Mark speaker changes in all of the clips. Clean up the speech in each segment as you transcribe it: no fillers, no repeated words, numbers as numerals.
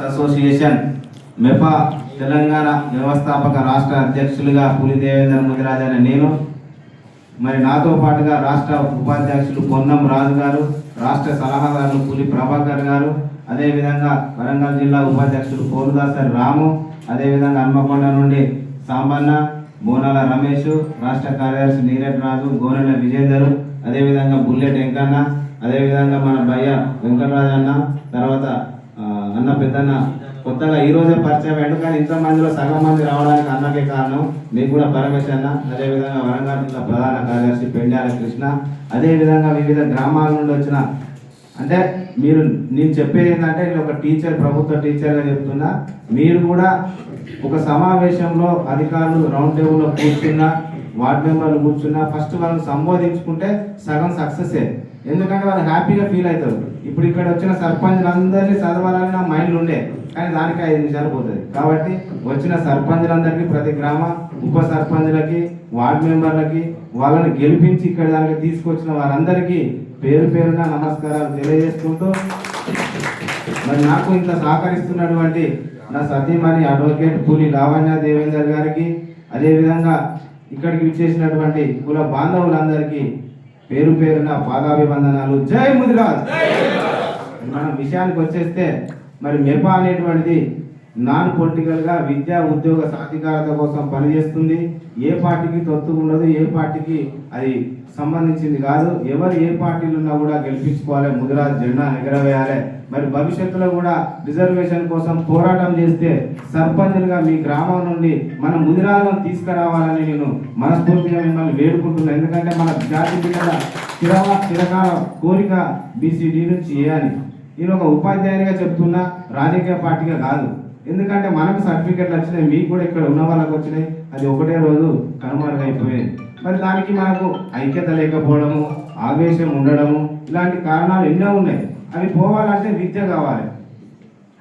Speaker 1: Association MEPA Telangana వ్యవస్థాపక రాష్ట్ర అధ్యక్షులుగా పులి దేవేంద్ర ముదిరాజ్ అనే నేను, మరి నాతో పాటుగా రాష్ట్ర ఉపాధ్యక్షులు పొన్నం రాజు గారు, రాష్ట్ర సలహాదారులు పులి ప్రభాకర్ గారు, అదేవిధంగా వరంగల్ జిల్లా ఉపాధ్యక్షులు పోలుదాసరి రాము, అదేవిధంగా హన్మకొండ నుండి సాంబన్న, బోనాల రమేష్, రాష్ట్ర కార్యదర్శి నీరెడ్ రాజు, గోనెల విజేందరు, అదేవిధంగా బుల్లెట్ వెంకన్న, అదేవిధంగా మన భయ్య వెంకటరాజు అన్న, తర్వాత అన్న పెద్దన్న కొత్తగా ఈరోజే పరిచయం అయ్యాడు. కానీ ఇంతమందిలో సగం మంది రావడానికి అన్నకే కారణం, మీకు కూడా పరమేశ్ అన్న, అదేవిధంగా వరంగల్ జిల్లా ప్రధాన కార్యదర్శి పెండ్యాల కృష్ణ, అదేవిధంగా వివిధ గ్రామాల నుండి వచ్చిన, అంటే నేను చెప్పేది ఏంటంటే నేను ఒక టీచర్, ప్రభుత్వ టీచర్గా చెప్తున్నా, మీరు కూడా ఒక సమావేశంలో అధికారులు రౌండ్ టేబుల్లో కూర్చున్నా, వార్డు మెంబర్లు కూర్చున్నా, ఫస్ట్ వాళ్ళని సంబోధించుకుంటే సగం సక్సెసే. ఎందుకంటే వాళ్ళు హ్యాపీగా ఫీల్ అవుతారు. ఇప్పుడు ఇక్కడ వచ్చిన సర్పంచులందరినీ చదవాలని నా మైండ్లో ఉండే, కానీ దానికి 5 నిమిషాలు పోతుంది. కాబట్టి వచ్చిన సర్పంచులందరికీ, ప్రతి గ్రామ ఉప సర్పంచులకి, వార్డు మెంబర్లకి, వాళ్ళని గెలిపించి ఇక్కడ దానికి తీసుకొచ్చిన వారందరికీ పేరు పేరున నమస్కారాలు తెలియజేసుకుంటూ, మరి నాకు ఇంత సహకరిస్తున్నటువంటి నా సతీమణి అడ్వకేట్ పులి లావణ్య దేవేందర్ గారికి, అదేవిధంగా ఇక్కడికి విచ్చేసినటువంటి కుల బాంధవులందరికీ పేరు పేరున పాదాభివందనాలు. జై ముదిరాజ్. మన విషయానికి వచ్చేస్తే, మరి మెపా అనేటువంటిది నాన్ పొలిటికల్గా విద్యా ఉద్యోగ సాధికారత కోసం పనిచేస్తుంది. ఏ పార్టీకి తొత్తు ఉండదు, ఏ పార్టీకి అది సంబంధించింది కాదు. ఎవరు ఏ పార్టీలు ఉన్నా కూడా గెలిపించుకోవాలి, ముదిరాజ్ జెండా ఎగరవేయాలి. మరి భవిష్యత్తులో కూడా రిజర్వేషన్ కోసం పోరాటం చేస్తే సర్పంచులుగా మీ గ్రామం నుండి మన ముదిరాలను తీసుకురావాలని నేను మనస్ఫూర్తిగా మిమ్మల్ని వేడుకుంటున్నాను. ఎందుకంటే మన జాతి బిడ్డల చిరకాల కోరిక బీసీడీ నుంచి చేయాలి. నేను ఒక ఉపాధ్యాయునిగా చెప్తున్నా, రాజకీయ పార్టీగా కాదు. ఎందుకంటే మనకు సర్టిఫికెట్లు వచ్చినాయి, మీకు కూడా ఇక్కడ ఉన్న వాళ్ళకి వచ్చినాయి, అది ఒకటే రోజు కనుమరుగైపోయింది. మరి దానికి మనకు ఐక్యత లేకపోవడము, ఆవేశం ఉండడము, ఇలాంటి కారణాలు ఎన్నో ఉన్నాయి. అవి పోవాలంటే విద్య కావాలి.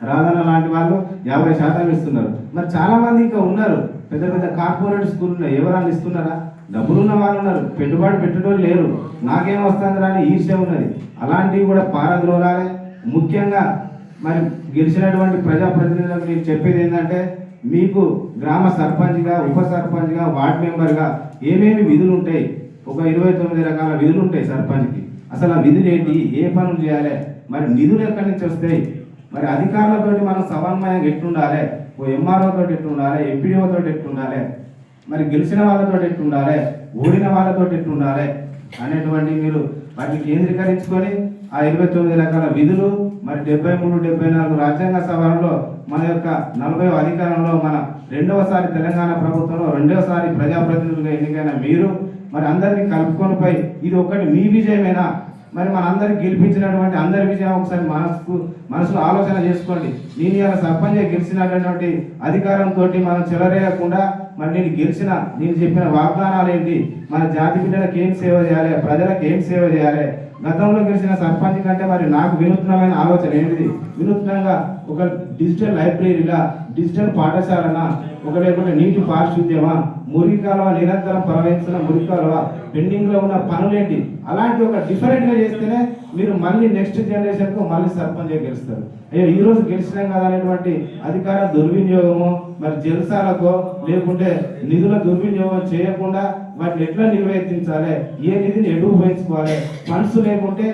Speaker 1: రాధన లాంటి వాళ్ళు 50% ఇస్తున్నారు. మరి చాలా మంది ఇంకా ఉన్నారు, పెద్ద పెద్ద కార్పొరేట్ స్కూల్ ఉన్నాయి, ఎవరన్నా ఇస్తున్నారా? డబ్బులున్న వాళ్ళు ఉన్నారు, పెట్టుబడి పెట్టడం లేరు. నాకేం వస్తుంది రాని ఈర్ష్య ఉన్నది. అలాంటివి కూడా పారద్రోలాలి. ముఖ్యంగా మరి గెలిచినటువంటి ప్రజాప్రతినిధులకు నేను చెప్పేది ఏంటంటే, మీకు గ్రామ సర్పంచ్గా, ఉప సర్పంచ్గా, వార్డు మెంబర్గా ఏమేమి విధులు ఉంటాయి? ఒక 29 రకాల విధులు ఉంటాయి సర్పంచ్కి. అసలు ఆ విధులు ఏంటి, ఏ పనులు చేయాలి, మరి నిధులు ఎక్కడి నుంచి వస్తాయి, మరి అధికారులతోటి మనం సమన్వయం ఎట్లుండాలి, ఓ ఎంఆర్ఓతో ఎట్లుండాలి, ఎంపీడీఓతో ఎట్లుండాలి, మరి గెలిచిన వాళ్ళతో ఎట్లుండాలి, ఓడిన వాళ్ళతో ఎట్లుండాలి అనేటువంటి మీరు వాటిని కేంద్రీకరించుకొని ఆ 29 రకాల విధులు, మరి 73, 74 రాజ్యాంగ సభలో మన యొక్క 40వ అధికారంలో మన రెండవసారి తెలంగాణ ప్రభుత్వంలో రెండవసారి ప్రజాప్రతినిధులుగా ఎన్నికైన మీరు మరి అందరినీ కలుపుకొని పోయి, ఇది ఒకటి మీ విజయమేనా? మరి మన అందరికి గెలిపించినటువంటి అందరి విజయం ఒకసారి మనసులో ఆలోచన చేసుకోండి. నేను ఇలా సర్పంచ్ గెలిచినటువంటి అధికారంతో మనం చెలరేయకుండా, మరి నేను చెప్పిన వాగ్దానాలు ఏంటి, మన జాతి బిడ్డలకు ఏం సేవ చేయాలి, ప్రజలకు ఏం సేవ చేయాలి, గతంలో గెలిచిన సర్పంచ్ కంటే మరి నాకు వినూత్నమైన ఆలోచన ఏంటిది, వినూత్నంగా ఒక డిజిటల్ లైబ్రరీలా, డిజిటల్ పాఠశాలనా, లేకుంటే నీటి పారిశుద్ధ్యమా, మురికి కాలువ నిరంతరం ప్రవహిస్తున్న మురికి కాలువ, పెండింగ్లో ఉన్న పనులేంటి, అలాంటి ఒక డిఫరెంట్గా చేస్తేనే మీరు మళ్ళీ నెక్స్ట్ జనరేషన్కు మళ్ళీ సర్పంచ్గా గెలుస్తారు. అయ్యో ఈరోజు గెలిచినాం కదా అనేటువంటి అధికార దుర్వినియోగము, మరి జల్సాలకో లేకుంటే నిధుల దుర్వినియోగం చేయకుండా వాటిని ఎట్లా నిర్వర్తించాలి, ఏ నిధిని ఎటు ఉపయోగించుకోవాలి, ఫండ్స్ లేకుంటే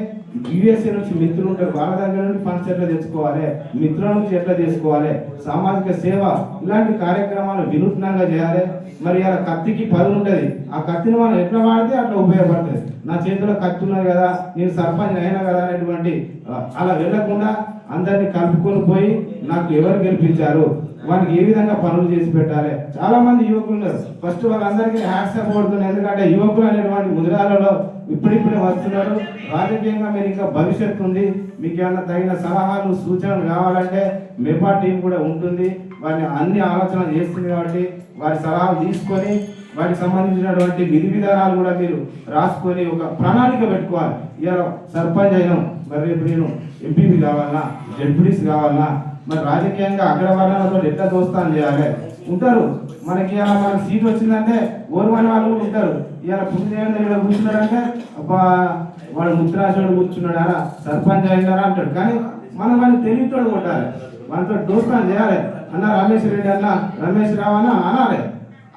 Speaker 1: యుఎస్ఏ నుంచి మిత్రులు ఉంటారు, వాళ్ళ దగ్గర నుండి ఫండ్స్ ఎట్లా తెచ్చుకోవాలి, మిత్రుల నుంచి ఎట్లా తీసుకోవాలి, సామాజిక సేవ, ఇలాంటి కార్యక్రమాలు వినూత్నంగా చేయాలి. మరి ఇలా కత్తికి పదులు ఉంటుంది, ఆ కత్తిని మనం ఎట్లా వాడితే అట్లా ఉపయోగపడుతుంది. నా చేతిలో కత్తి ఉన్నది కదా, నేను సర్పంచ్ అయినా కదా అనేటువంటి అలా వెళ్ళకుండా అందరినీ కలుపుకొని పోయి నాకు ఎవరు గెలిపించారు, వాళ్ళకి ఏ విధంగా పనులు చేసి పెట్టాలి. చాలా మంది యువకులు ఉన్నారు, ఫస్ట్ వాళ్ళందరికీ హ్యాట్సాప్ కొడుతున్నారు. ఎందుకంటే యువకులు అనేటువంటి ముదిరాలలో ఇప్పుడిప్పుడే వస్తున్నారు. రాజకీయంగా మీరు ఇంకా భవిష్యత్తు ఉంది. మీకు ఏమైనా తగిన సలహాలు సూచనలు కావాలంటే మెపా టీం కూడా ఉంటుంది, వారిని అన్ని ఆలోచన చేస్తుంది. కాబట్టి వారి సలహాలు తీసుకొని వాటికి సంబంధించినటువంటి విధి విధానాలు కూడా మీరు రాసుకొని ఒక ప్రణాళిక పెట్టుకోవాలి. ఇలా సర్పంచ్ అయినాం, మరి రేపు నేను ఎంపీపీ కావాలన్నా, జెడ్పీటీసీ కావాలన్నా, మరి రాజకీయంగా అగ్రవర్ణాలతో ఎట్లా దోస్తాను చేయాలి. ఉంటారు మనకి, ఇలా మనకి సీట్ వచ్చిందంటే ఓర్వని వాళ్ళు కూడా ఉంటారు. ఇలా పుణ్యదేవేంద్ర ఇక్కడ కూర్చున్నాడంటే అబ్బా వాడు ముద్రాశుడు కూర్చున్నాడా, సర్పంచ్ అయినారా అంటాడు. కానీ మనం వాడిని తెలివితోడు కొట్టాలి. వాళ్ళతో దోస్తాను చేయాలి. అన్న రమేష్ రెడ్డి అన్న రమేష్ రావు అన్న అనాలి.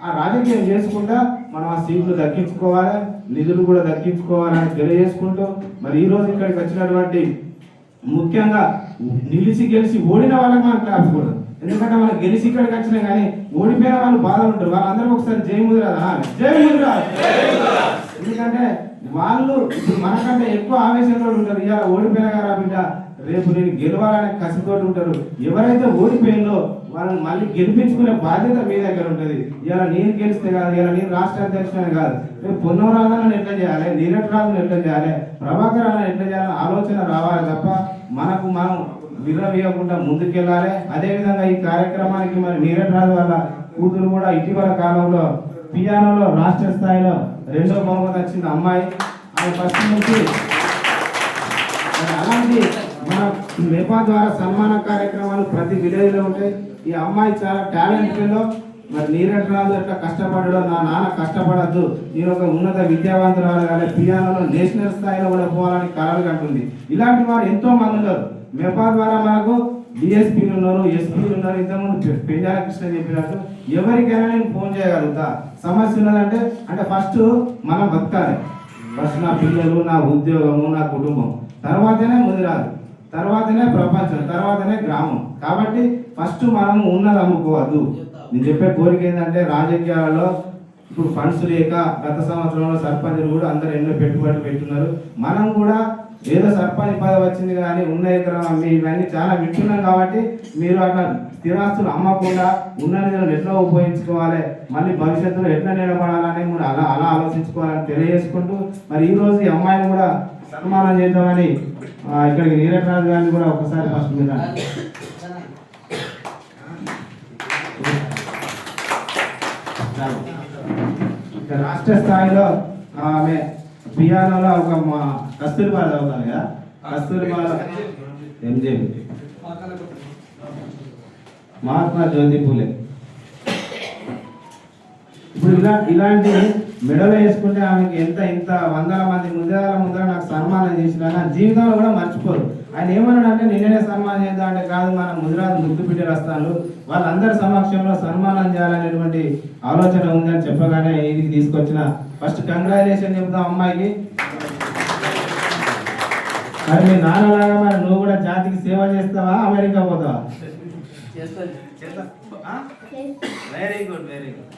Speaker 1: ఆ రాజకీయం చేసుకుంటా మనం ఆ సీట్లు దక్కించుకోవాలి, నిధులు కూడా దక్కించుకోవాలని తెలియజేసుకుంటూ మరి ఈ రోజు ఇక్కడికి వచ్చినటువంటి ముఖ్యంగా నిలిచి గెలిచి ఓడిన వాళ్ళకి మనం క్లాప్స్ కూడా, ఎందుకంటే మనం గెలిచి ఇక్కడికి వచ్చినా కానీ ఓడిపోయిన వాళ్ళు బాధలు ఉంటారు. వాళ్ళందరూ ఒకసారి జై ముదిరాజ్ అనాలి, జై ముదిరాజ్. ఎందుకంటే వాళ్ళు మనకంటే ఎక్కువ ఆవేశంతో ఉంటారు. ఇలా ఓడిపోయిన కదా బిడ్డ, రేపు నేను గెలవాలనే కసితో ఉంటారు. ఎవరైతే ఓడిపోయిందో వాళ్ళని మళ్ళీ గెలిపించుకునే బాధ్యత మీ దగ్గర ఉంటుంది. ఇలా నేను గెలిస్తే కాదు, ఇలా నేను రాష్ట్ర అధ్యక్షుడే కాదు, రేపు పొన్నవరాజులను ఎట్లా చేయాలి, నీరట్ రాజును ఎట్లా చేయాలి, ప్రభాకర్ రాజును ఎట్లా చేయాలని ఆలోచన రావాలి తప్ప మనకు మనం విరవీయకుండా ముందుకెళ్ళాలి. అదేవిధంగా ఈ కార్యక్రమానికి మరి నీరట్ రాజు వాళ్ళ కూతురు కూడా ఇటీవల కాలంలో పియానోలో రాష్ట్ర స్థాయిలో 2వ బహుమతి వచ్చింది అమ్మాయి. ఆమె ఫస్ట్ నుంచి అలాంటి మన మెపా ద్వారా సన్మాన కార్యక్రమాలు ప్రతి విలేజ్లో ఉంటాయి. ఈ అమ్మాయి చాలా టాలెంట్ లో మరి నీరట్ రాజు ఎట్లా కష్టపడ్డాడో నా నాన్న కష్టపడద్దు, నేను ఒక ఉన్నత విద్యావంతురాలు కానీ పియానోలో నేషనల్ స్థాయిలో కూడా పోవాలని కలలు కంటుంది. ఇలాంటి వారు ఎంతో మంది ఉన్నారు. మెపా ద్వారా మనకు డిఎస్పీలు ఉన్నారు, ఎస్పీలు ఉన్నారు. ఇంతకుముందు పెంజాల కృష్ణ చెప్పినట్టు ఎవరికైనా నేను ఫోన్ చేయగలుగుతా. సమస్య ఉన్నదంటే అంటే ఫస్ట్ మనం బతకాలి. ఫస్ట్ నా పిల్లలు, నా ఉద్యోగము, నా కుటుంబం, తర్వాతనే ముదిరాజు, తర్వాతనే ప్రపంచం, తర్వాతనే గ్రామం. కాబట్టి ఫస్ట్ మనము ఉన్నది అమ్ముకోవద్దు. నేను చెప్పే కోరిక ఏంటంటే రాజకీయాలలో ఇప్పుడు ఫండ్స్ లేక గత సంవత్సరంలో సర్పంచులు కూడా అందరూ ఎన్నో పెట్టుబడులు పెట్టున్నారు. మనం కూడా ఏదో సర్పంచ్ పదవి వచ్చింది కానీ ఉన్న ఎకరం అమ్మి ఇవన్నీ చాలా వింటున్నాం. కాబట్టి మీరు అట్లా స్థిరాస్తులు అమ్మకుండా ఉన్న నిధులను ఎట్లా ఉపయోగించుకోవాలి, మళ్ళీ భవిష్యత్తులో ఎట్లా నిలబడాలని కూడా అలా ఆలోచించుకోవాలని తెలియజేసుకుంటూ మరి ఈ రోజు ఈ అమ్మాయిని కూడా సన్మానం చేద్దామని ఇక్కడికి నీరట్ రాజు గారిని కూడా ఒకసారి ఫస్ట్ మీద ఇక్కడ రాష్ట్ర స్థాయిలో ఆమె పియానోలో ఒక కస్తూరిబా చదువుతాను కదా, కస్తూరిబా ఎంజేబి మహాత్మా జ్యోతి పూలే. ఇప్పుడు ఇలాంటి మెడలో వేసుకుంటే ఆమెకి ఇంత వందల మంది ముందర నాకు సన్మానం చేసిన నా జీవితంలో కూడా మర్చిపోరు. ఆయన ఏమన్నాడంటే నిన్ననే సన్మానం చేద్దాం అంటే కాదు, మన ముదిరాజు ముద్దు బిడ్డ వస్తాను వాళ్ళందరి సమక్షంలో సన్మానం చేయాలనేటువంటి ఆలోచన ఉందని చెప్పగానే ఇది తీసుకొచ్చిన ఫస్ట్ కంగ్రాచులేషన్ చెప్తాం అమ్మాయికి. మరి మీ నాన్నలాగా మరి నువ్వు కూడా జాతికి సేవ చేస్తావా, అమెరికా పోతావా? Very good, very good.